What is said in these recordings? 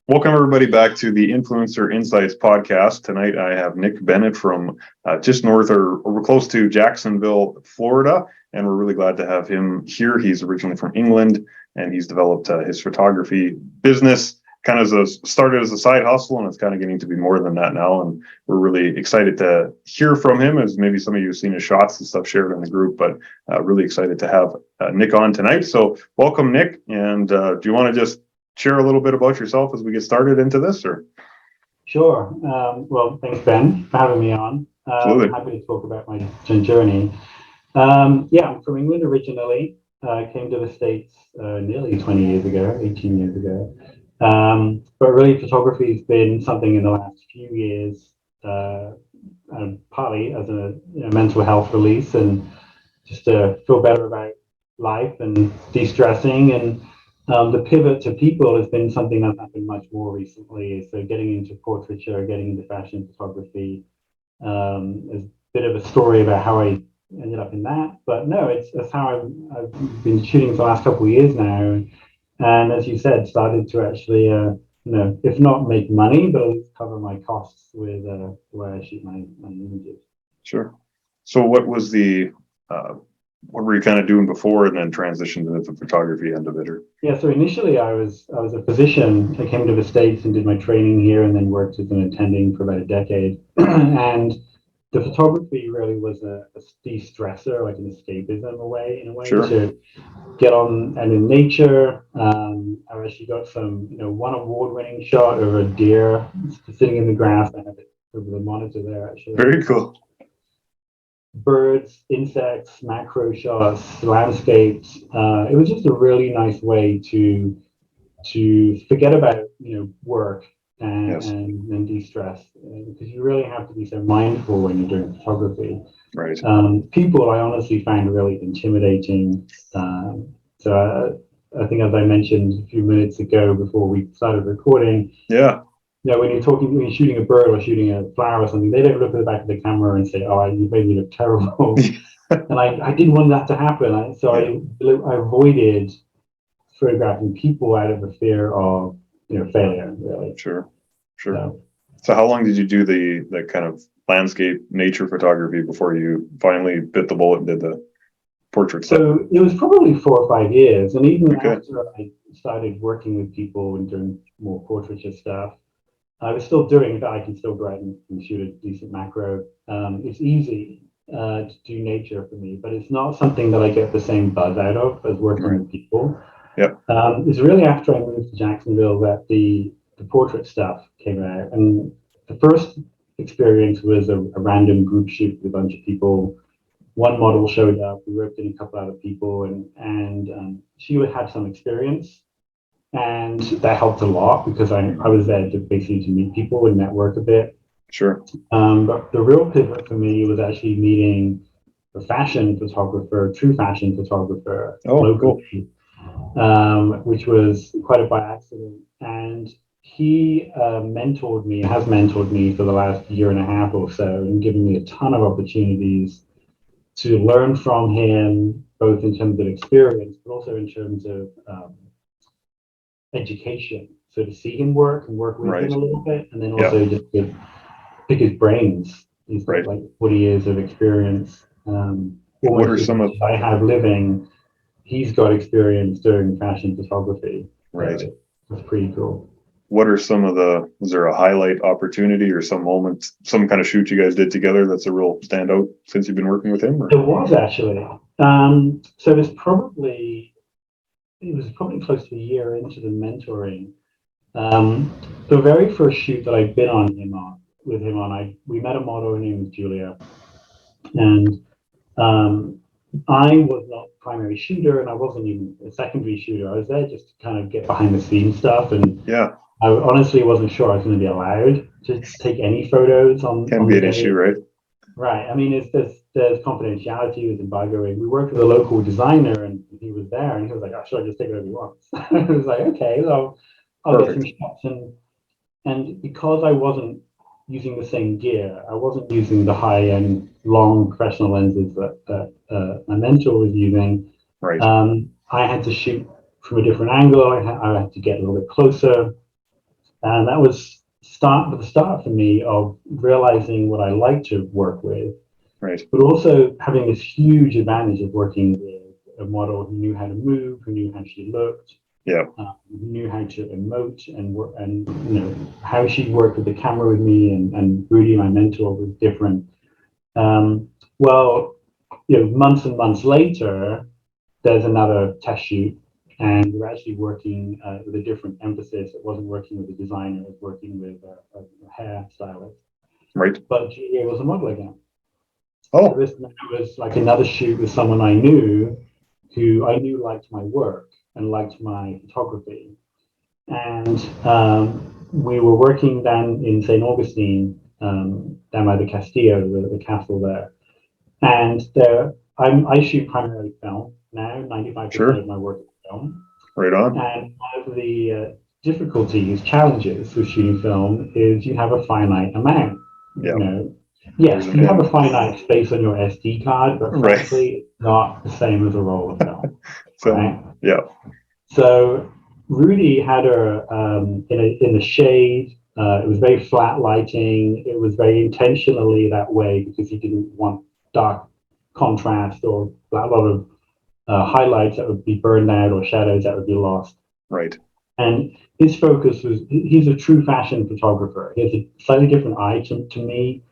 Welcome everybody back to the Influencer Insights podcast. Tonight I have Nick Bennet from just north or we're close to Jacksonville, Florida, and we're really glad to have him here. He's originally from England, and he's developed his photography business kind of started as a side hustle, and it's kind of getting to be more than that now. And we're really excited to hear from him, as maybe some of you have seen his shots and stuff shared in the group, but really excited to have Nick on tonight. So welcome, Nick. And do you want to just share a little bit about yourself as we get started into this, or? Sure. Well, thanks, Ben, for having me on. I'm happy to talk about my journey. I'm from England originally. Came to the States nearly 20 years ago, 18 years ago. But really, photography has been something in the last few years, partly as a mental health release and just to feel better about life and de-stressing. And the pivot to people has been something that's happened much more recently. So getting into portraiture, getting into fashion photography, is a bit of a story about how I ended up in that. But no, it's how I've been shooting for the last couple of years now. And as you said, started to actually, if not make money, but at least cover my costs with the way I shoot my images. Sure. So what was what were you kind of doing before and then transitioned into the photography end of it? Or? Yeah, so initially I was a physician. I came to the States and did my training here and then worked as an attending for about a decade. And the photography really was a de-stressor, like an escapism in a way Sure. To get on and in nature. I actually got some, one award-winning shot of a deer sitting in the grass. I have it over the monitor there, actually. Very cool. Birds, insects, macro shots, landscapes. It was just a really nice way to forget about work and de-stress, because you really have to be so mindful when you're doing photography. Right. People I honestly find really intimidating. So I think, as I mentioned a few minutes ago before we started recording, yeah. When you're shooting a bird or shooting a flower or something, they don't look at the back of the camera and say, "Oh, you made me look terrible." And I didn't want that to happen. I avoided photographing people out of the fear of failure, really. Sure. So how long did you do the kind of landscape nature photography before you finally bit the bullet and did the portrait stuff? So it was probably 4 or 5 years, and even after I started working with people and doing more portraiture stuff, I was still doing it. I can still go out and shoot a decent macro. It's easy to do nature for me, but it's not something that I get the same buzz out of as working with people. Yep. It's really after I moved to Jacksonville that the portrait stuff came out. And the first experience was a random group shoot with a bunch of people. One model showed up, we roped in a couple other people, and she had some experience. And that helped a lot because I was there to basically to meet people and network a bit. Sure. But the real pivot for me was actually meeting a fashion photographer, true fashion photographer, locally, which was quite by accident. And he has mentored me for the last year and a half or so, and given me a ton of opportunities to learn from him, both in terms of experience, but also in terms of education. So to see him work and work with him a little bit, and then also just to pick his brains. He's got like 40 years of experience. What are some of I have living? He's got experience doing fashion photography. Right. So that's pretty cool. What are some of was there a highlight opportunity or some moment, some kind of shoot you guys did together that's a real standout since you've been working with him? Or? It was actually. So it was probably close to a year into the mentoring. The very first shoot that I'd been with him on, we met a model, her name was Julia, and I was not primary shooter, and I wasn't even a secondary shooter. I was there just to kind of get behind the scenes stuff, and I honestly wasn't sure I was going to be allowed to take any photos on. Can be an issue, right? Right. I mean, there's confidentiality with embargoing. We worked with a local designer, and he was there, and he was like, "Oh, should I just take whatever you want?" I was like, "Okay, so I'll get some shots." And because I wasn't using the same gear, I wasn't using the high-end, long professional lenses that my mentor was using. Right. I had to shoot from a different angle. I had to get a little bit closer. And that was the start for me of realizing what I like to work with, Right. but also having this huge advantage of working with a model who knew how to move, who knew how she looked, Yeah. who knew how to emote and work, and how she worked with the camera with me, and Rudy, my mentor, was different. Well, months and months later, there's another test shoot, and we're actually working with a different emphasis. It wasn't working with a designer; it was working with a hair stylist. Right. But Julia was a model again. Oh. So this was like another shoot with someone I knew, who I knew liked my work and liked my photography, and we were working down in St. Augustine, down by the Castillo, the castle there. And I shoot primarily film now. 95% Sure. of my work is film. Right on. And one of the challenges with shooting film is you have a finite amount. Yeah. Yes, There's you have an a finite space on your SD card, but Right. frankly, it's not the same as a roll of film. So, right? yeah. So Rudy had her in the shade. It was very flat lighting. It was very intentionally that way because he didn't want dark contrast or a lot of highlights that would be burned out or shadows that would be lost. Right. And his focus was, he's a true fashion photographer. He has a slightly different eye to me.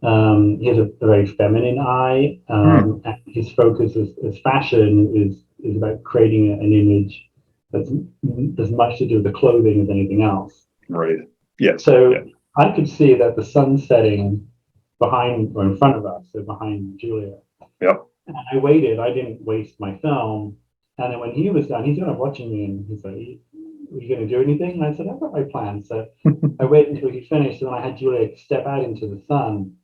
He has a very feminine eye. And his focus as fashion is about creating an image that's as much to do with the clothing as anything else. Right. Yes. So yeah. I could see that the sun setting behind or in front of us, so behind Julia. Yep. And I waited. I didn't waste my film. And then when he was done, he's kind of watching me, and he's like, "Are you going to do anything?" And I said, "I've got my plan." So I waited until he finished, and then I had Julia step out into the sun.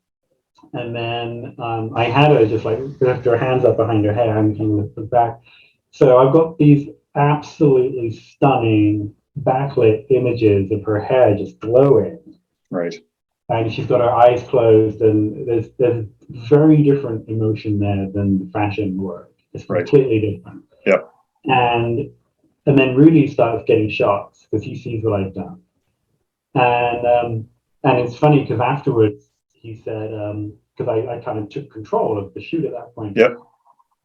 And then I had her just like lift her hands up behind her hair and kind of lift her back. So I've got these absolutely stunning backlit images of her hair just glowing. Right. And she's got her eyes closed, and there's very different emotion there than the fashion work. It's completely different. Yep. And then Rudy starts getting shots because he sees what I've done. And it's funny because afterwards he said, because I kind of took control of the shoot at that point. Yep.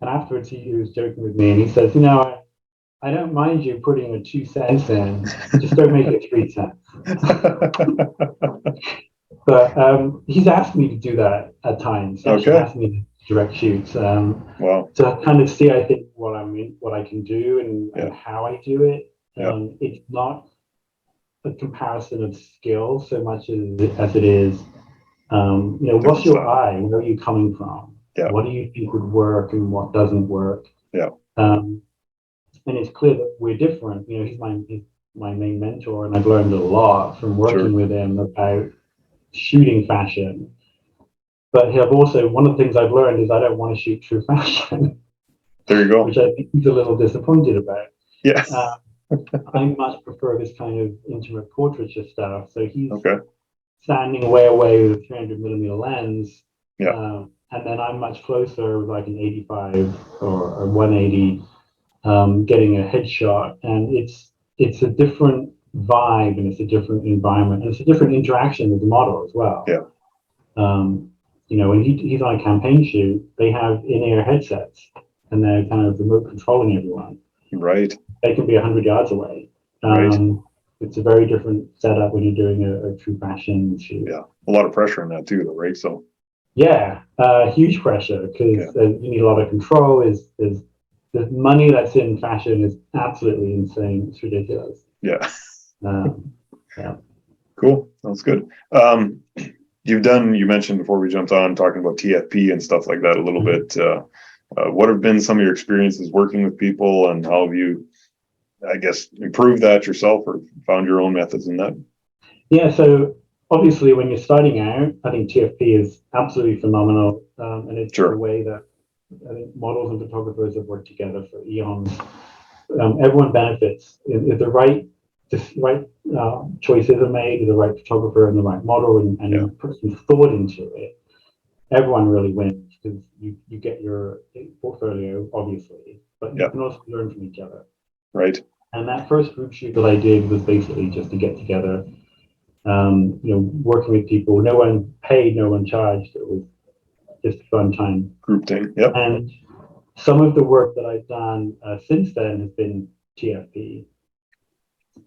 And afterwards he was joking with me, and he says, I don't mind you putting a 2 cents in, just don't make it 3 cents. But he's asked me to do that at times. He's asked me to direct shoots. Wow. To kind of see, I think, what I can do and how I do it. It's not a comparison of skill so much as it is, what's your eye? Where are you coming from? Yeah. What do you think would work and what doesn't work? Yeah. And it's clear that we're different. He's my main mentor, and I've learned a lot from working with him about shooting fashion. But one of the things I've learned is I don't want to shoot true fashion. There you go. Which I think he's a little disappointed about. Yeah. I much prefer this kind of intimate portraiture stuff. So he's standing way away with a 300mm lens. Yeah. And then I'm much closer with like an 85 or a 180, getting a headshot. And it's a different vibe, and it's a different environment, and it's a different interaction with the model as well. Yeah. When he's on a campaign shoot, they have in-ear headsets, and they're kind of remote controlling everyone. Right. They can be 100 yards away. It's a very different setup when you're doing a true fashion shoot. Yeah, a lot of pressure on that too, though, right? So. Yeah, huge pressure because you need a lot of control. The money that's in fashion is absolutely insane. It's ridiculous. Yeah. Yeah. Cool. That's good. You mentioned before we jumped on talking about TFP and stuff like that a little bit. What have been some of your experiences working with people, and how have you, I guess, improved that yourself or found your own methods in that? Yeah. So obviously when you're starting out, I think TFP is absolutely phenomenal. And it's the way that I think models and photographers have worked together for eons. Everyone benefits if the right choices are made, with the right photographer and the right model, and you put some thought into it. Everyone really wins because you get your portfolio, obviously, but you can also learn from each other. Right. And that first group shoot that I did was basically just to get together working with people. No one paid, no one charged. It was just a fun time. Group thing. Yep. And some of the work that I've done since then has been TFP,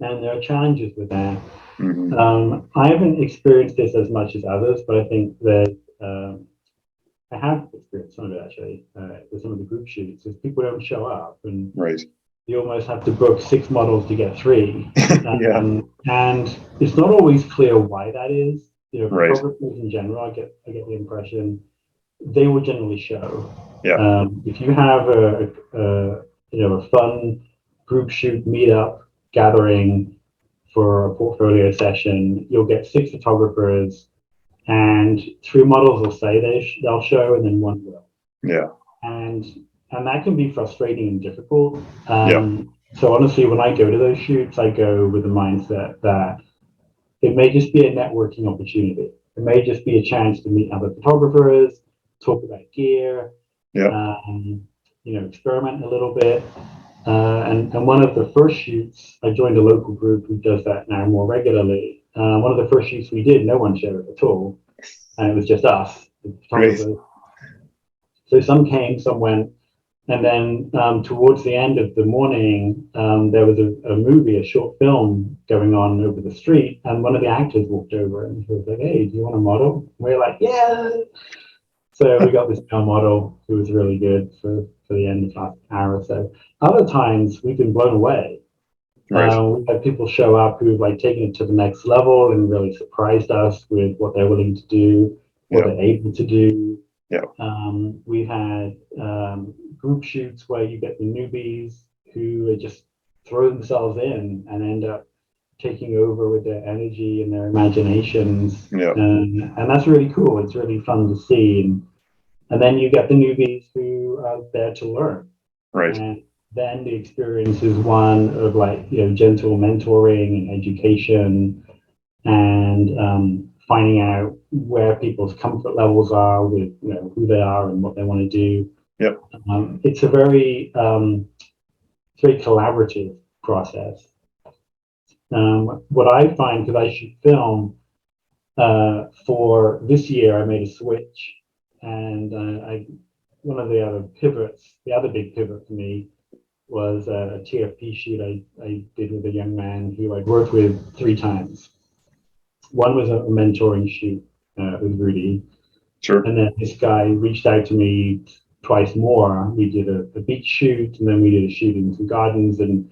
and there are challenges with that. I haven't experienced this as much as others, but I think that I have experienced some of it actually with some of the group shoots. Is people don't show up, and Right. you almost have to book 6 models to get 3. Yeah. And it's not always clear why that is. Right. Photographers in general, I get the impression they will generally show. Yeah. If you have a fun group shoot meetup gathering for a portfolio session, you'll get 6 photographers, and 3 models will say they'll show, and then 1 will. Yeah. And that can be frustrating and difficult. Yeah. So honestly, when I go to those shoots, I go with the mindset that it may just be a networking opportunity. It may just be a chance to meet other photographers, talk about gear, Yeah. experiment a little bit. And one of the first shoots, I joined a local group who does that now more regularly. One of the first shoots we did, no one showed at all. And it was just us, the photographers. Great. So some came, some went. And then towards the end of the morning, there was a movie, a short film going on over the street. And one of the actors walked over and he was like, "Hey, do you want a model?" And we were like, "Yeah." So we got this male model who was really good for the end of last hour or so. Other times we've been blown away. Right. We've had people show up who've taken it to the next level and really surprised us with what they're willing to do, what they're able to do. Yeah. We've had group shoots where you get the newbies who just throw themselves in and end up taking over with their energy and their imaginations. Yeah. And that's really cool. It's really fun to see. And then you get the newbies who are there to learn. Right. And then the experience is one of gentle mentoring and education and finding out where people's comfort levels are with who they are and what they want to do. Yep. It's a very collaborative process. What I find, because I shoot film, for this year I made a switch, and one of the other big pivot for me was a TFP shoot I did with a young man who I'd worked with 3 times. One was a mentoring shoot with Rudy. Sure. And then this guy reached out to me twice more. We did a beach shoot, and then we did a shoot in some gardens. And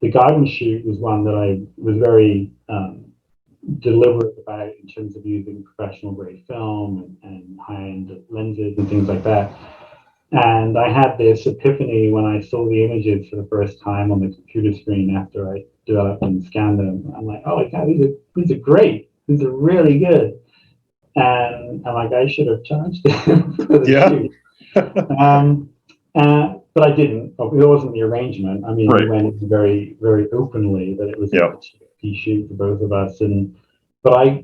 the garden shoot was one that I was very deliberate about in terms of using professional grade film and high-end lenses and things like that. And I had this epiphany when I saw the images for the first time on the computer screen after I developed and scanned them. I'm like, oh my God, these are great. These are really good. And I'm like, I should have charged him for the shoot. But I didn't. It wasn't the arrangement. I mean, we went very, very openly that it was a TFP shoot for both of us. But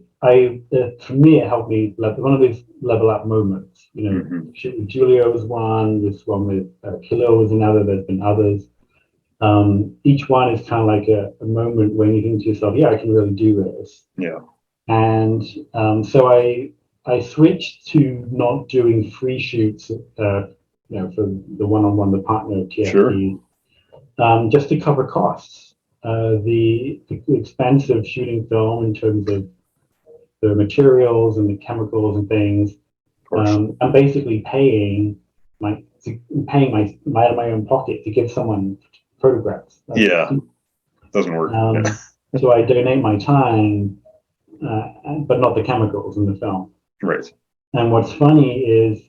for me, it helped me one of these level up moments. Shoot with Julio was one. This one with Kilo was another. There's been others. Each one is kind of like a moment when you think to yourself, "Yeah, I can really do this." Yeah. And so I switched to not doing free shoots, for the one-on-one, the partner TFP, just to cover costs. The expense of shooting film in terms of the materials and the chemicals and things. I'm basically paying out of my own pocket to give someone photographs. Doesn't work. So I donate my time, but not the chemicals in the film. Right. And what's funny is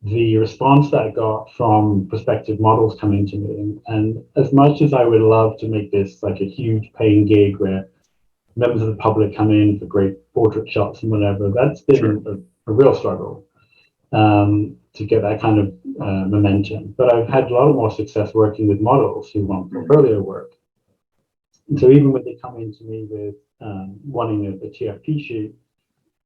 the response that I got from prospective models coming to me. And as much as I would love to make this like a huge paying gig where members of the public come in for great portrait shots and whatever, that's been a real struggle to get that kind of momentum. But I've had a lot more success working with models who want portfolio work. And so even when they come in to me with wanting a TFP shoot,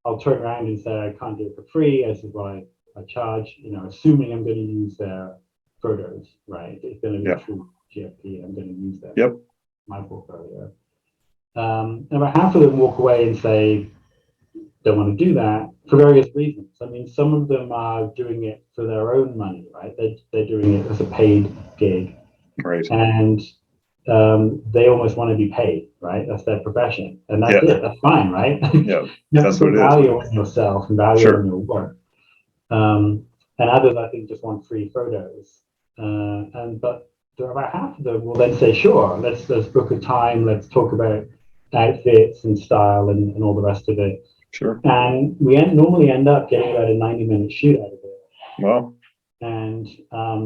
I'll turn around and say, I can't do it for free. This is what I charge, assuming I'm going to use their photos, right? It's going to be true TFP. I'm going to use that. Yep. My portfolio. And about half of them walk away and say, don't want to do that for various reasons. I mean, some of them are doing it for their own money, right? They're doing it as a paid gig. Right. And they almost want to be paid, right? That's their profession. And that's it. That's fine, right? Yeah. You have That's to what put it is. value on yourself and value Sure. on your work. And others, I think, just want free photos. But there are about half of them will then say, sure, let's book a time, let's talk about outfits and style and all the rest of it. Sure. And we normally end up getting about a 90-minute shoot out of it. Well, And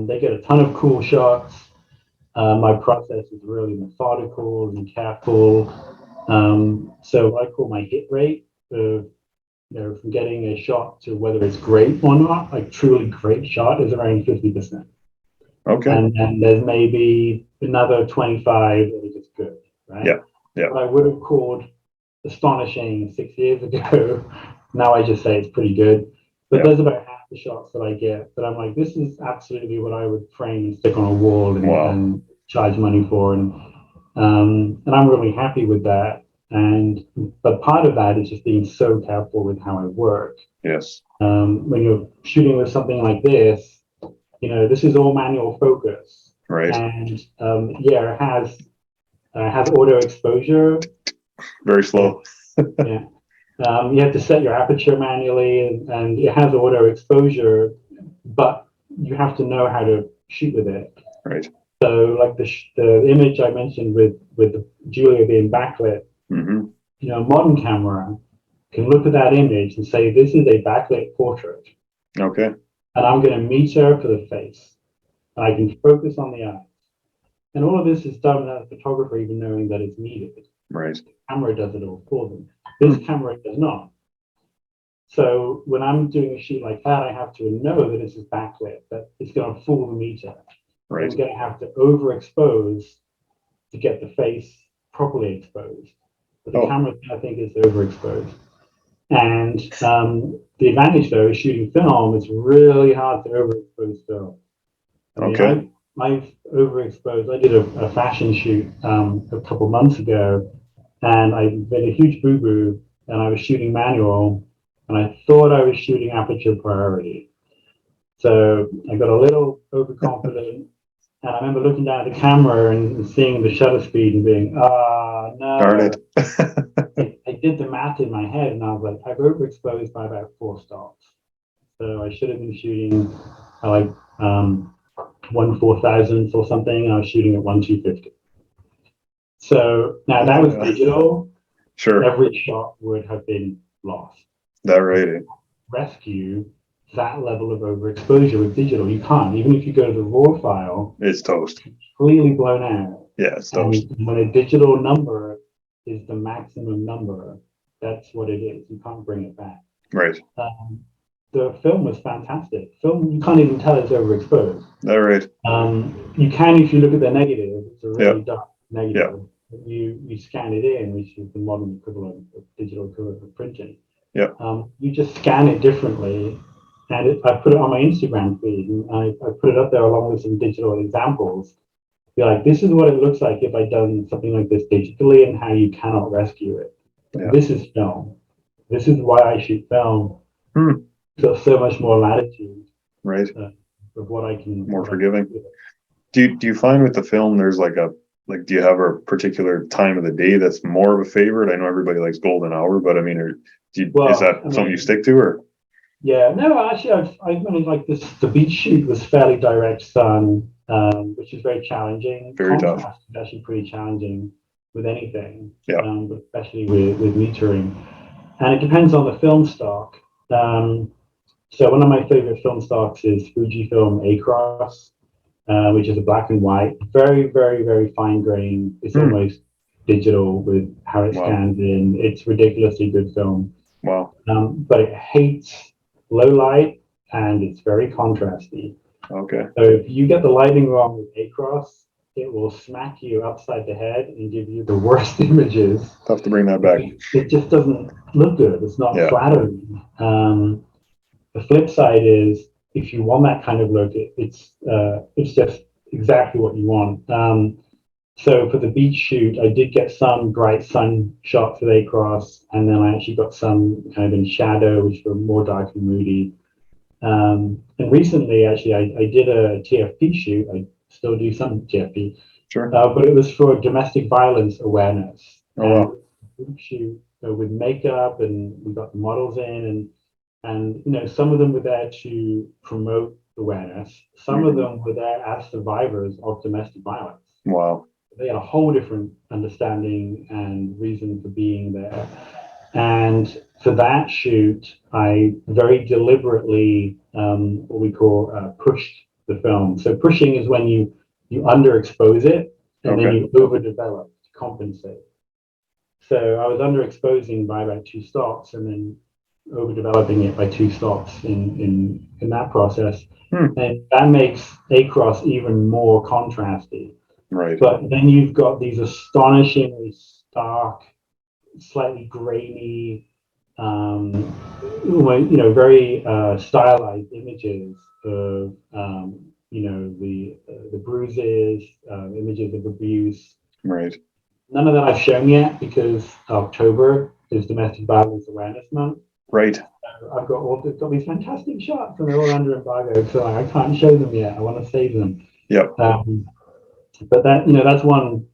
they get a ton of cool shots. My process is really methodical and careful. So what I call my hit rate of, from getting a shot to whether it's great or not, like truly great shot, is around 50%. okay. And then there's maybe another 25 that are just good, right? Yeah. Yeah. What I would have called astonishing 6 years ago, now I just say it's pretty good. But there's about half the shots that I get that I'm like, this is absolutely what I would frame and stick on a wall and charge money for. And I'm really happy with that. But part of that is just being so careful with how I work. Yes. When you're shooting with something like this, this is all manual focus. Right. And it has auto exposure. Very slow. Yeah. You have to set your aperture manually, and it has auto exposure, but you have to know how to shoot with it. Right. So, like the image I mentioned with Julia being backlit, Mm-hmm. Modern camera can look at that image and say, this is a backlit portrait. Okay. And I'm going to meet her for the face. And I can focus on the eyes. And all of this is done without a photographer even knowing that it's needed. Right. The camera does it all for them. This camera does not. So when I'm doing a shoot like that, I have to know that this is backlit, that it's going to fool the meter. Right. I'm going to have to overexpose to get the face properly exposed. But the camera, I think, is overexposed. And the advantage, though, is shooting film. It's really hard to overexpose film. I mean, I've overexposed. I did a fashion shoot a couple months ago, and I made a huge boo-boo, and I was shooting manual, and I thought I was shooting aperture priority. So I got a little overconfident, and I remember looking down at the camera and seeing the shutter speed and being, no. Darn it. I did the math in my head, and I was like, I've overexposed by about 4 stops. So I should have been shooting like 1/4000th or something, and I was shooting at 1/250. So now that was digital. Sure. Every shot would have been lost. That right. Rescue that level of overexposure with digital. You can't. Even if you go to the raw file, it's toast. Completely blown out. Yeah, it's toast. And when a digital number is the maximum number, that's what it is. You can't bring it back. Right. The film was fantastic. Film, you can't even tell it's overexposed. That right. You can if you look at the negative. It's a really dark negative. You scan it in, which is the modern equivalent of digital equivalent of printing. Yeah. You just scan it differently, and I put it on my Instagram feed, and I put it up there along with some digital examples. Be like, this is what it looks like if I'd done something like this digitally, and how you cannot rescue it. Yeah. This is film. This is why I shoot film. Got so much more latitude. Right. Of what I can. More forgiving. Do you find with the film there's do you have a particular time of the day that's more of a favorite? I know everybody likes golden hour, but I mean, is that something you stick to, or? Yeah, no, actually, I mean, like this, the beach shoot was fairly direct sun, which is very challenging. Very tough. It's actually pretty challenging with anything, yeah. But especially with metering. And it depends on the film stock. So one of my favorite film stocks is Fujifilm A-Cross, which is a black and white, very, very, very fine grain. It's almost digital with how it scans in. It's ridiculously good film. Wow. But it hates low light, and it's very contrasty. Okay. So if you get the lighting wrong with A-Cross, it will smack you upside the head and give you the worst images. Tough to bring that back. It just doesn't look good. It's not flattering. The flip side is, if you want that kind of look, it's just exactly what you want. So for the beach shoot, I did get some bright sun shots with A-Cross, and then I actually got some kind of in shadow, which were more dark and moody. And recently, actually, I did a TFP shoot. I still do some TFP, Sure. but it was for domestic violence awareness. Oh, wow. And shoot with makeup, and we got the models in, and some of them were there to promote awareness. Some of them were there as survivors of domestic violence. Wow. They had a whole different understanding and reason for being there. And for that shoot, I very deliberately, what we call pushed the film. So pushing is when you underexpose it and then you overdevelop to compensate. So I was underexposing by about 2 stops and then overdeveloping it by 2 stops in that process. And that makes A-Cross even more contrasty. Right. But then you've got these astonishingly stark, slightly grainy, very stylized images of, the bruises, images of abuse. Right. None of that I've shown yet because October is Domestic Violence Awareness Month. Right. I've got these fantastic shots and they're all under embargo, so I can't show them yet. I want to save them. Yep. But that's one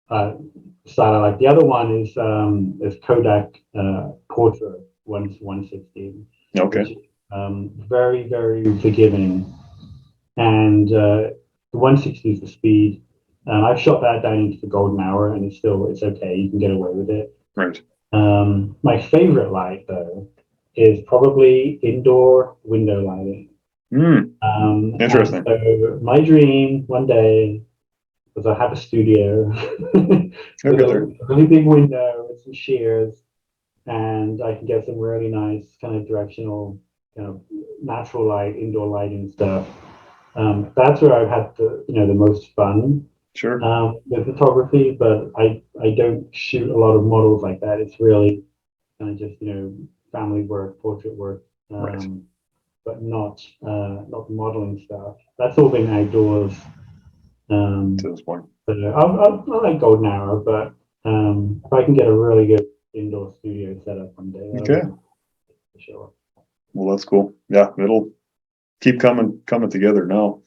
style I like. The other one is Kodak Portrait 116. Okay. Which is, very, very forgiving. And the 160 is the speed. I've shot that down into the golden hour, and it's okay. You can get away with it. Right. My favorite light, though, is probably indoor window lighting. Interesting. So my dream one day was I have a studio with a really big window with some shears, and I can get some really nice kind of directional, natural light, indoor lighting stuff. That's where I've had the most fun. Sure. With photography, but I don't shoot a lot of models like that. It's really kind of just family work, portrait work, but not the modeling stuff. That's all been outdoors. To this point. I like golden hour, but if I can get a really good indoor studio set up one day, Okay. For sure. Well, that's cool. Yeah, it'll keep coming together now.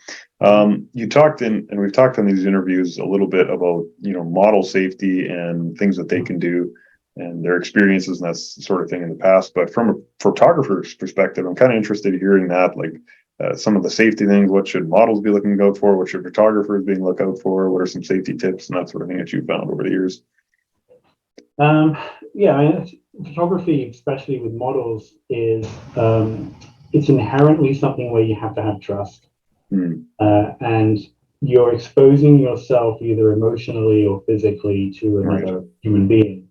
You talked and we've talked on these interviews a little bit about model safety and things that they can do and their experiences and that sort of thing in the past. But from a photographer's perspective, I'm kind of interested in hearing that, like some of the safety things. What should models be looking out for? What should photographers be look out for? What are some safety tips and that sort of thing that you've found over the years? Photography, especially with models, is it's inherently something where you have to have trust, and you're exposing yourself either emotionally or physically to another human being.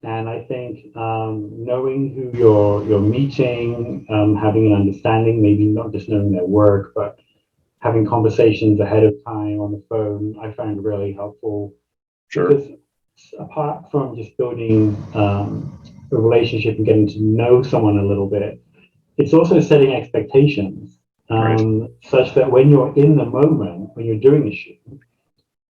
And I think knowing who you're meeting, having an understanding, maybe not just knowing their work, but having conversations ahead of time on the phone, I find really helpful. Sure. Because apart from just building a relationship and getting to know someone a little bit, it's also setting expectations such that when you're in the moment, when you're doing the shoot,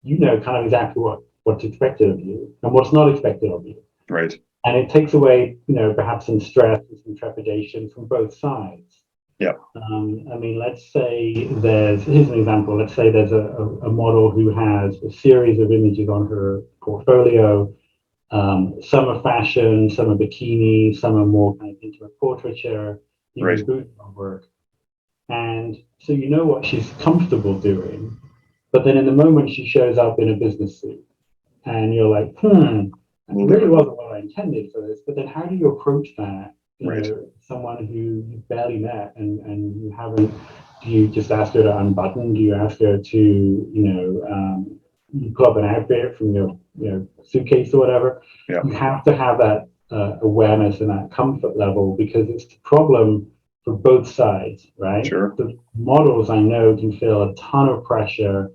you know kind of exactly what's expected of you and what's not expected of you. Right. And it takes away, perhaps some stress and some trepidation from both sides. Yeah. Let's say here's an example. Let's say there's a model who has a series of images on her portfolio. Some are fashion, some are bikini, some are more kind of intimate portraiture, even boudoir work. And so you know what she's comfortable doing, but then in the moment she shows up in a business suit, and you're like, it really wasn't what I intended for this. But then how do you approach that? Someone who you barely met and you haven't. Do you just ask her to unbutton? Do you ask her to, you pull up an outfit from your suitcase or whatever? Yeah. You have to have that awareness and that comfort level, because it's the problem for both sides, right? Sure. The models I know can feel a ton of pressure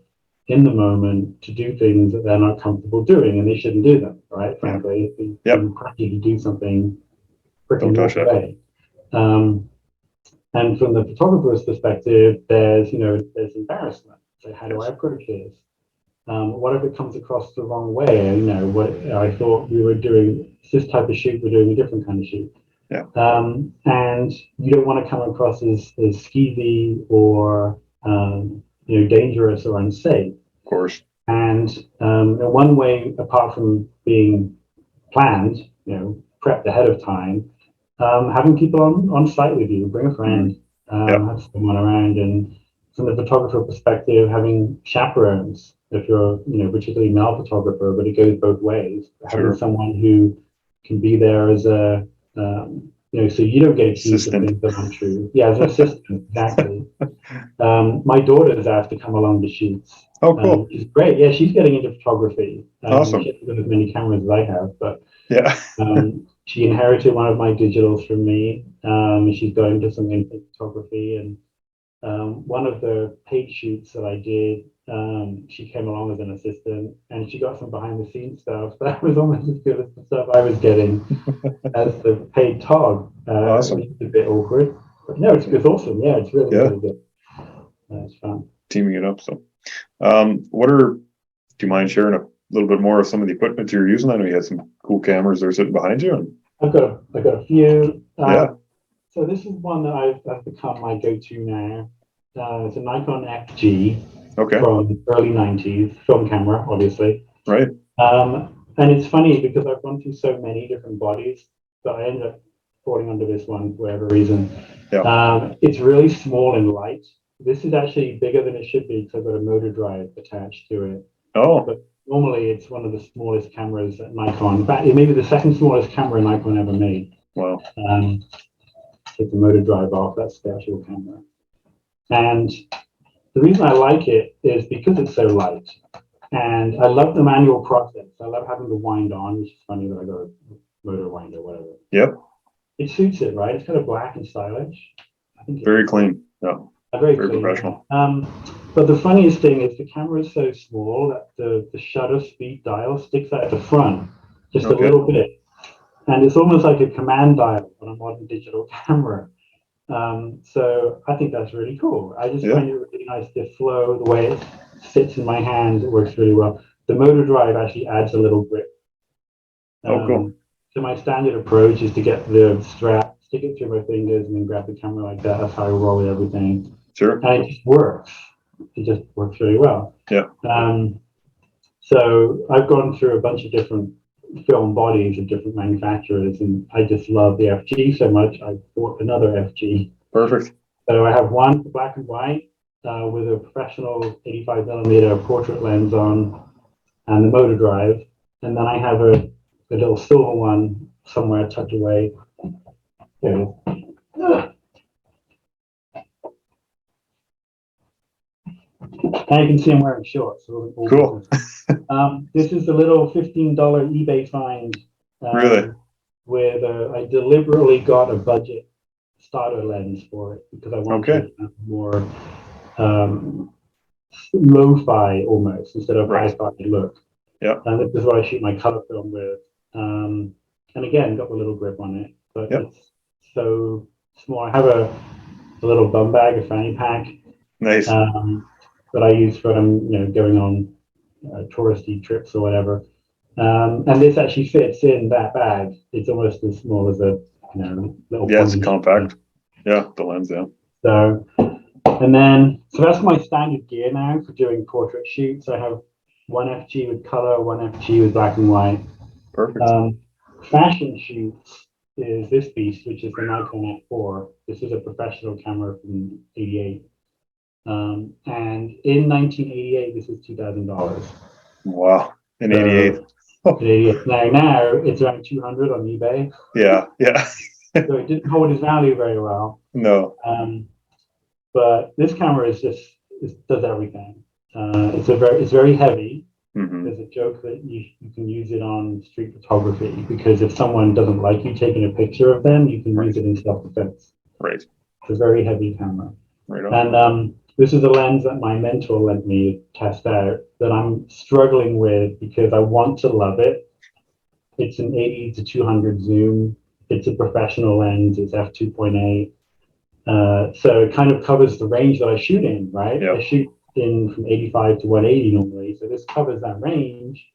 in the moment to do things that they're not comfortable doing, and they shouldn't do them, right? Frankly, if they pressure you to do something, freaking walk away. And from the photographer's perspective, there's embarrassment. So how do I approach this? What if it comes across the wrong way? You know, what I thought we were doing this type of shoot, we're doing a different kind of shoot. Yeah. And you don't want to come across as skeevy or dangerous or unsafe. Of course. And one way, apart from being planned, prepped ahead of time, having people on site with you, bring a friend, have someone around, and from the photographer perspective, having chaperones if you're, particularly male photographer, but it goes both ways. Having someone who can be there as a, so you don't get accused of things that aren't true. Yeah, as an assistant, exactly. My daughter's asked to come along to shoots. Oh, cool. Which is great. Yeah, she's getting into photography. Awesome. She hasn't got as many cameras as I have, but yeah. She inherited one of my digitals from me. She's got into some infant photography, and one of the paid shoots that I did, she came along as an assistant, and she got some behind the scenes stuff that was almost as good as the stuff I was getting as the paid tog. Awesome. Which is a bit awkward, but no, it's awesome. Yeah, it's really good. It's fun. Teaming it up. So, do you mind sharing a little bit more of some of the equipment you're using? I know you had some cool cameras that are sitting behind you. I've got a few. Yeah. So this is one that I've become my go-to now. It's a Nikon FG from early 90s, film camera, obviously. Right. And it's funny because I've gone through so many different bodies that I ended up falling under this one for whatever reason. Yeah. It's really small and light. This is actually bigger than it should be because I've got a motor drive attached to it. Oh. But normally it's one of the smallest cameras at Nikon. In fact, it may be the second smallest camera Nikon ever made. Wow. Take the motor drive off, that's the actual camera. And the reason I like it is because it's so light. And I love the manual process. I love having to wind on, which is funny that I got a motor wind or whatever. Yep. It suits it, right? It's kind of black and stylish. I think very clean. Yeah. Very clean, professional. But the funniest thing is the camera is so small that the shutter speed dial sticks out at the front just a little bit. And it's almost like a command dial on a modern digital camera. So I think that's really cool. I just find it really nice to flow the way it sits in my hand. It works really well. The motor drive actually adds a little grip. Cool. So my standard approach is to get the strap, stick it through my fingers, and then grab the camera like that. That's how I roll everything. Sure. And it just works. It just works really well. Yeah. So I've gone through a bunch of different film bodies of different manufacturers, and I just love the FG so much. I bought another FG. Perfect. So I have one for black and white with a professional 85mm portrait lens on and the motor drive, and then I have a little silver one somewhere tucked away. There it is. And you can see I'm wearing shorts. So cool. This is a little $15 eBay find. Really? With I deliberately got a budget starter lens for it because I wanted more lo-fi almost instead of hi-fi look. Yeah. And this is what I shoot my color film with. And again, got the little grip on it, but it's so small. I have a little bum bag, a fanny pack. Nice. That I use for going on touristy trips or whatever. And this actually fits in that bag. It's almost as small as a little. Yeah, it's compact. Yeah, the lens. Yeah. So, so that's my standard gear now for doing portrait shoots. I have one FG with color, one FG with black and white. Perfect. Fashion shoots is this beast, which is the Nikon F4. This is a professional camera from '88. And in 1988, this is $2,000. Wow. In 88. Now it's around 200 on eBay. Yeah. So it didn't hold its value very well. No. But this camera does everything. It's very heavy. Mm-hmm. There's a joke that you can use it on street photography because if someone doesn't like you taking a picture of them, you can use it in self-defense. Right. It's a very heavy camera. Right on. And this is a lens that my mentor lent me to test out that I'm struggling with because I want to love it. It's an 80 to 200 zoom. It's a professional lens. It's f2.8. So it kind of covers the range that I shoot in, right? Yep. I shoot in from 85 to 180 normally, so this covers that range.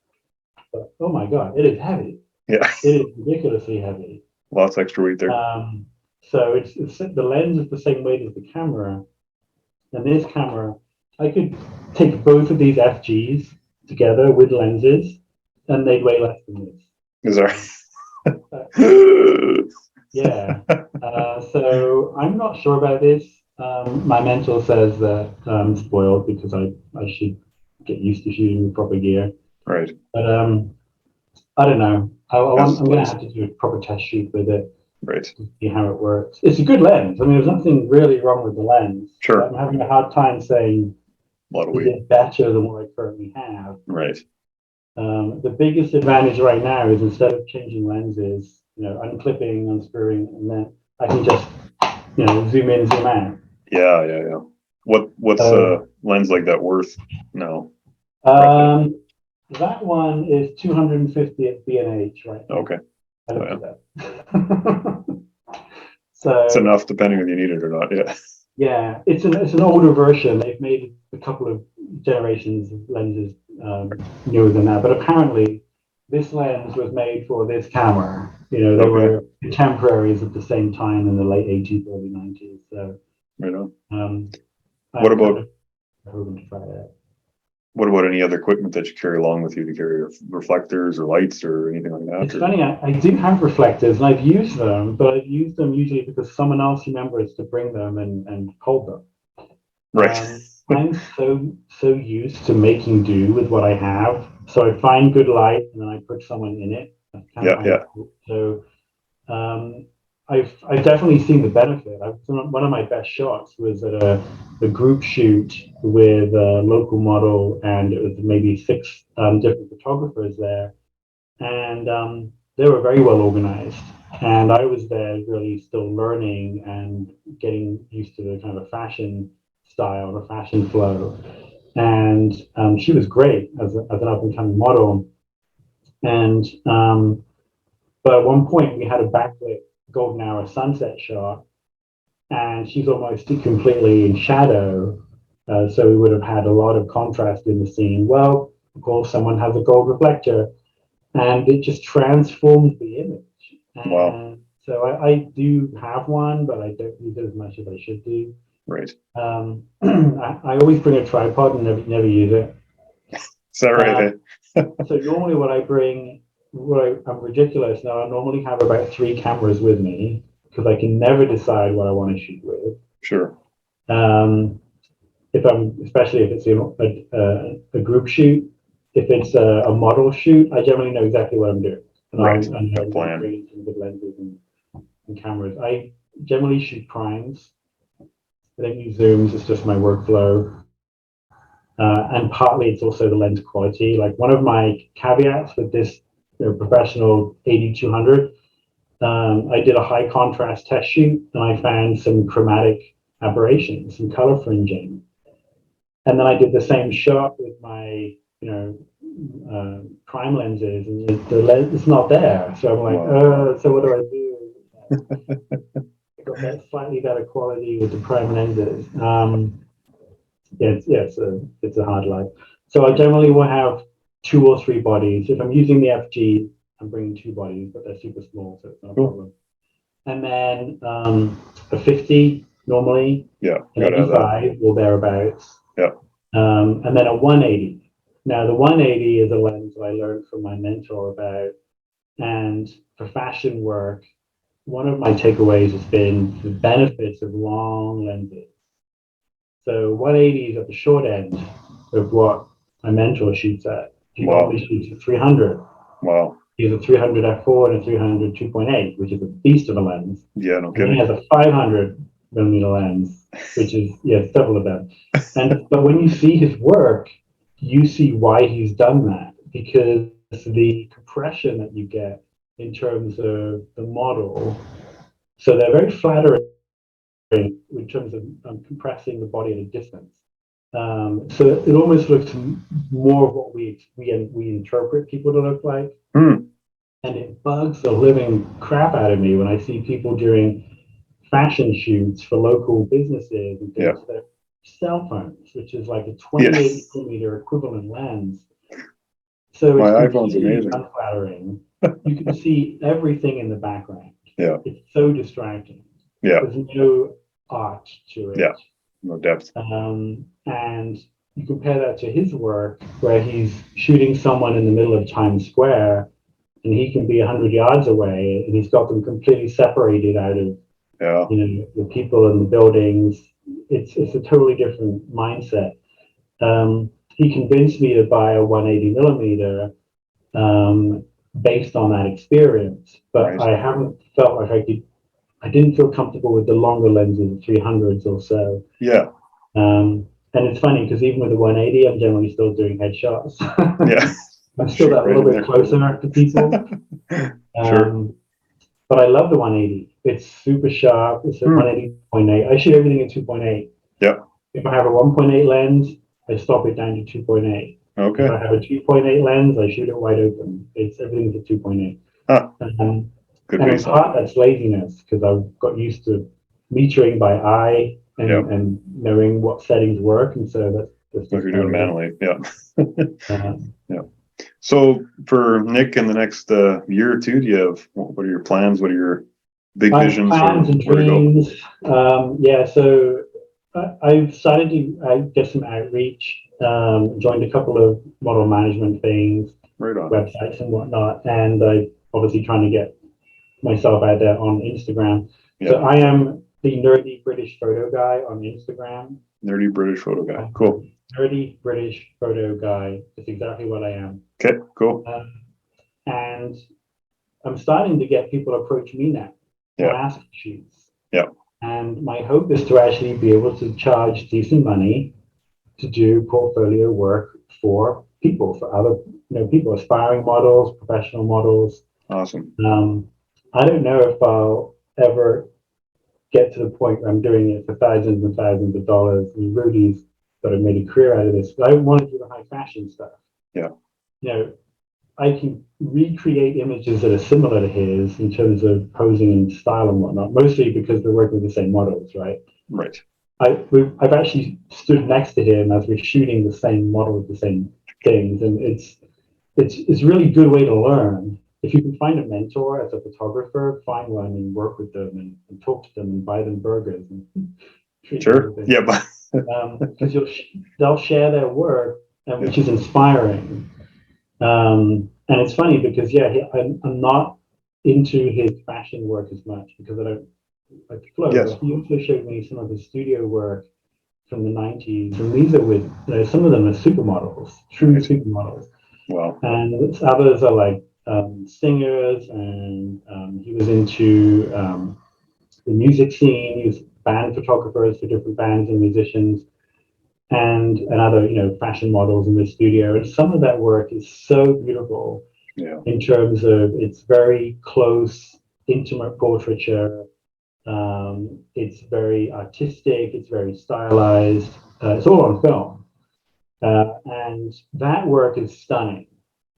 But oh my God, it is heavy. Yeah. It is ridiculously heavy. Lots of extra weight there. So it's the lens is the same weight as the camera, and this camera, I could take both of these FGs together with lenses, and they'd weigh less than this. Is there? Yeah. So I'm not sure about this. My mentor says that I'm spoiled because I should get used to shooting with proper gear. Right. But I don't know. I'm going to have to do a proper test shoot with it. Right. To see how it works. It's a good lens. I mean, there's nothing really wrong with the lens. Sure. I'm having a hard time saying A lot of is weight. it better than what I currently have. Right. The biggest advantage right now is instead of changing lenses, unclipping, unscrewing, and then I can just, zoom in, zoom out. Yeah. What's a lens like that worth? No. That one is 250 at B&H right now. Okay. I looked at that. So it's enough depending if you need it or not. Yeah. Yeah, it's an older version. They've made a couple of generations of lenses newer than that, but apparently this lens was made for this camera. They were contemporaries at the same time in the late 80s, early 90s. So, right on. What about hoping to try that? What about any other equipment that you carry along with you to carry reflectors or lights or anything like that? It's funny, I do have reflectors and I've used them, but I've used them usually because someone else remembers to bring them and hold them. Right. I'm so used to making do with what I have. So I find good light and then I put someone in it. Yeah. So I've definitely seen the benefit. One of my best shots was at a group shoot with a local model, and it was maybe 6 different photographers there, and they were very well organized. And I was there really still learning and getting used to the kind of fashion style, the fashion flow. And she was great as an up and coming model. And but at one point we had a backlit golden hour sunset shot, and she's almost completely in shadow. So we would have had a lot of contrast in the scene. Well, of course, someone has a gold reflector, and it just transforms the image. And wow. So I do have one, but I don't use it as much as I should do. Right. I always bring a tripod and never use it. Is that right? So normally what I bring, I'm ridiculous now. I normally have about 3 cameras with me because I can never decide what I want to shoot with. Sure. Especially if it's a group shoot, if it's a model shoot, I generally know exactly what I'm doing. And right. I'm creating some good lenses and cameras. I generally shoot primes. I don't use zooms. It's just my workflow. And partly it's also the lens quality. Like one of my caveats with this professional 8200, I did a high contrast test shoot and I found some chromatic aberrations, some color fringing. And then I did the same shot with my, prime lenses, and the lens is not there. So I'm like, so what do I do? I got that slightly better quality with the prime lenses. It's a hard life. So I generally will have 2 or 3 bodies. If I'm using the FG, I'm bringing 2 bodies, but they're super small, so it's not a problem. And then a 50 normally, and 85 or thereabouts. Yeah. And then a 180. Now the 180 is a lens I learned from my mentor about, and for fashion work, one of my takeaways has been the benefits of long lenses. So 180 is at the short end of what my mentor shoots at. He normally shoots at 300. Wow. He has a 300 f4 and a 300 2.8, which is a beast of a lens. Yeah, no kidding. And he has a 500 millimeter lens, which is double of them. But when you see his work, you see why he's done that, because the compression that you get in terms of the model. So they're very flattering in terms of compressing the body at a distance. So it almost looks more of what we interpret people to look like. Mm. And it bugs the living crap out of me when I see people doing fashion shoots for local businesses and things. cell phones, which is like a 28 millimeter equivalent lens. So My it's iPhone's completely amazing. unflattering. You can see everything in the background. Yeah. It's so distracting. Yeah. There's no art to it. Yeah. No depth. And you compare that to his work, where he's shooting someone in the middle of Times Square, and he can be 100 yards away, and he's got them completely separated out of the people and the buildings. It's a totally different mindset. He convinced me to buy a 180 millimeter based on that experience, but Nice. I haven't felt like I didn't feel comfortable with the longer lenses, the 300s or so. Yeah. And it's funny because even with the 180, I'm generally still doing headshots. Yeah. I'm still that little bit closer to people. Sure. But I love the 180. It's super sharp. It's a 180.8. I shoot everything at 2.8. Yeah. If I have a 1.8 lens, I stop it down to 2.8. Okay. If I have a 2.8 lens, I shoot it wide open. Everything's at 2.8. Good And in part, that's laziness because I've got used to metering by eye and knowing what settings work, and so that's what you're doing manually. Yeah. yeah. So for Nick in the next year or two, do you have, what are your plans? What are your big visions? Plans and dreams. So I've started to get some outreach. Joined a couple of model management things, right on, websites and whatnot, and I'm obviously trying to get myself out there on Instagram. So I am the nerdy British photo guy on Instagram. Nerdy British photo guy. Cool. Nerdy British photo guy. That's exactly what I am. Okay, cool. And I'm starting to get people approach me now and ask for shoots. Yeah. And my hope is to actually be able to charge decent money to do portfolio work for people, for other people, aspiring models, professional models. Awesome. I don't know if I'll ever get to the point where I'm doing it for thousands and thousands of dollars. And Rudy's got made a career out of this, but I want to do the high fashion stuff. Yeah. I can recreate images that are similar to his in terms of posing and style and whatnot, mostly because we're working with the same models, right? Right. I've actually stood next to him as we're shooting the same models, the same things, and it's a really good way to learn. If you can find a mentor as a photographer, find one and work with them and talk to them and buy them burgers and treat them. Yeah, but because they'll share their work, which is inspiring. And it's funny because I'm not into his fashion work as much because I don't like flow. Yes. But he also showed me some of his studio work from the 90s, and these are with some of them are supermodels, true supermodels. Wow. And others are like singers, and he was into the music scene. He was band photographers for different bands and musicians, and other fashion models in the studio. And some of that work is so beautiful in terms of it's very close, intimate portraiture. It's very artistic. It's very stylized. It's all on film, and that work is stunning.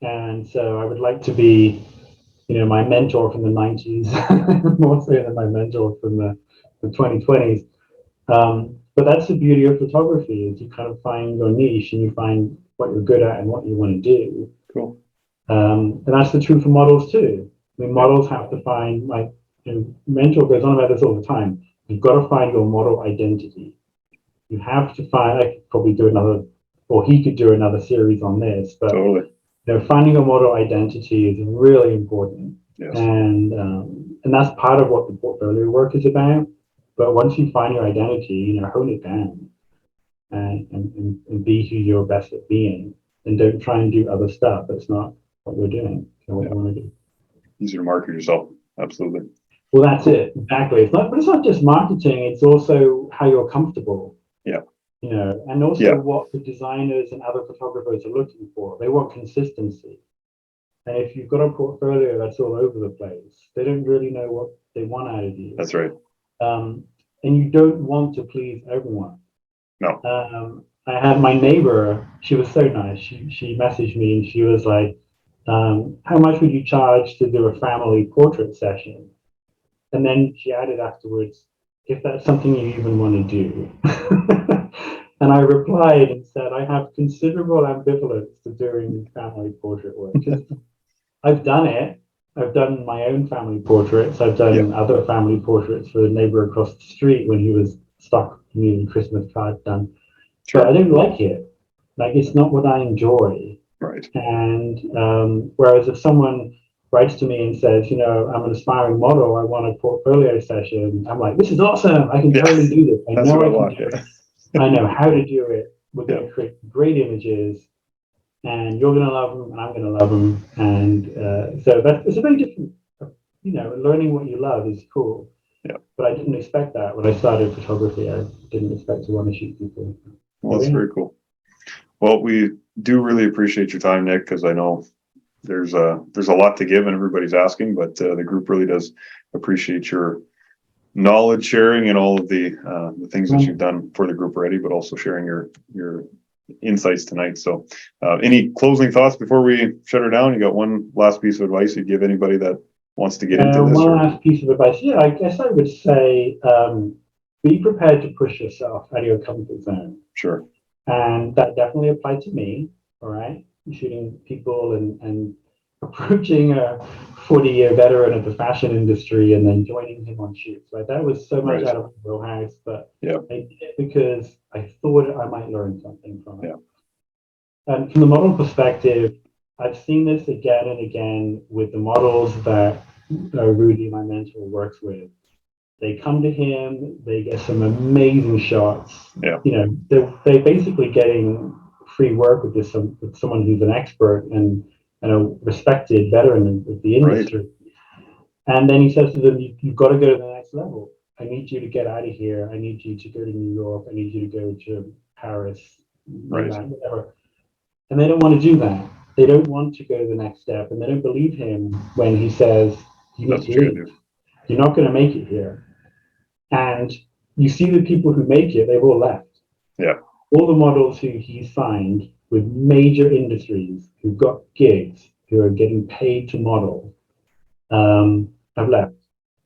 And so I would like to be, my mentor from the 90s, more so than my mentor from the 2020s. But that's the beauty of photography, is you kind of find your niche and you find what you're good at and what you want to do. Cool. And that's the truth for models too. I mean, models have to find, mentor goes on about this all the time. You've got to find your model identity. You have to find, I could probably do another, or he could do another series on this, but finding a model identity is really important. Yes. And that's part of what the portfolio work is about. But once you find your identity, hone it down and be who you're best at being, and don't try and do other stuff that's not what you're doing or what you want to do. Easier to market yourself. Absolutely. Well, that's it. Exactly. But it's not just marketing. It's also how you're comfortable. Yeah. And also what the designers and other photographers are looking for. They want consistency. And if you've got a portfolio that's all over the place, they don't really know what they want out of you. That's right. And you don't want to please everyone. No. I had my neighbor, she was so nice. She messaged me and she was like, how much would you charge to do a family portrait session? And then she added afterwards, if that's something you even want to do. And I replied and said, I have considerable ambivalence to doing family portrait work. Just, I've done it. I've done my own family portraits. I've done other family portraits for the neighbor across the street when he was stuck needing Christmas cards done. But I don't like it. Like, it's not what I enjoy. Right. And whereas if someone writes to me and says, you know, I'm an aspiring model, I want a portfolio session, I'm like, this is awesome. I can totally do this. I know I can do it. I know how to do it. We're going to create great images, and you're going to love them, and I'm going to love them. And so it's a very different, you know, learning what you love is cool. Yeah. But I didn't expect that when I started photography. I didn't expect to want to shoot people. Well, that's very cool. Well, we do really appreciate your time, Nick, because I know there's a lot to give and everybody's asking, but the group really does appreciate your knowledge sharing and all of the things that you've done for the group already, but also sharing your insights tonight. So any closing thoughts before we shut her down? You got one last piece of advice you'd give anybody that wants to get into this? One last piece of advice. Yeah, I guess I would say be prepared to push yourself out of your comfort zone. Sure. And that definitely applied to me. All right. Shooting people and approaching a 40-year veteran of the fashion industry and then joining him on shoots. Right. That was so much out of my wheelhouse, but I did it because I thought I might learn something from it. Yeah. And from the model perspective, I've seen this again and again with the models that Rudy, my mentor, works with. They come to him, they get some amazing shots. Yeah. You know, they're basically getting free work with someone who's an expert and a respected veteran of the industry. Right. And then he says to them, you've got to go to the next level. I need you to get out of here. I need you to go to New York. I need you to go to Paris, Milan, whatever. And they don't want to do that. They don't want to go to the next step. And they don't believe him when he says, you need to leave. You're not going to make it here. And you see the people who make it, they've all left. Yeah. All the models who he signed with major industries who've got gigs, who are getting paid to model, have left.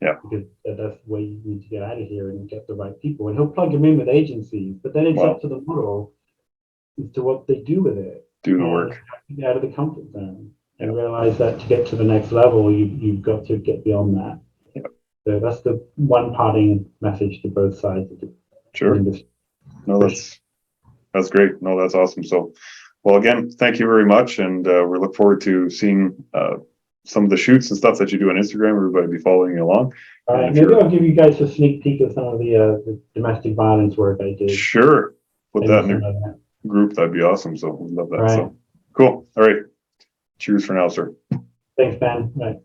Yeah. Because that's the way you need to get out of here and get the right people. And he'll plug them in with agencies, but then it's up to the model as to what they do with it. Do the work. Get out of the comfort zone and realize that to get to the next level, you've got to get beyond that. So that's the one parting message to both sides of the industry. No, that's great. No, that's awesome. So, well, again, thank you very much, and we look forward to seeing some of the shoots and stuff that you do on Instagram. Everybody be following you along. All right, maybe I'll give you guys a sneak peek of some of the domestic violence work I did. Sure, put that in the group. That'd be awesome. So we'd love that. Right. So cool. All right. Cheers for now, sir. Thanks, Ben. Right.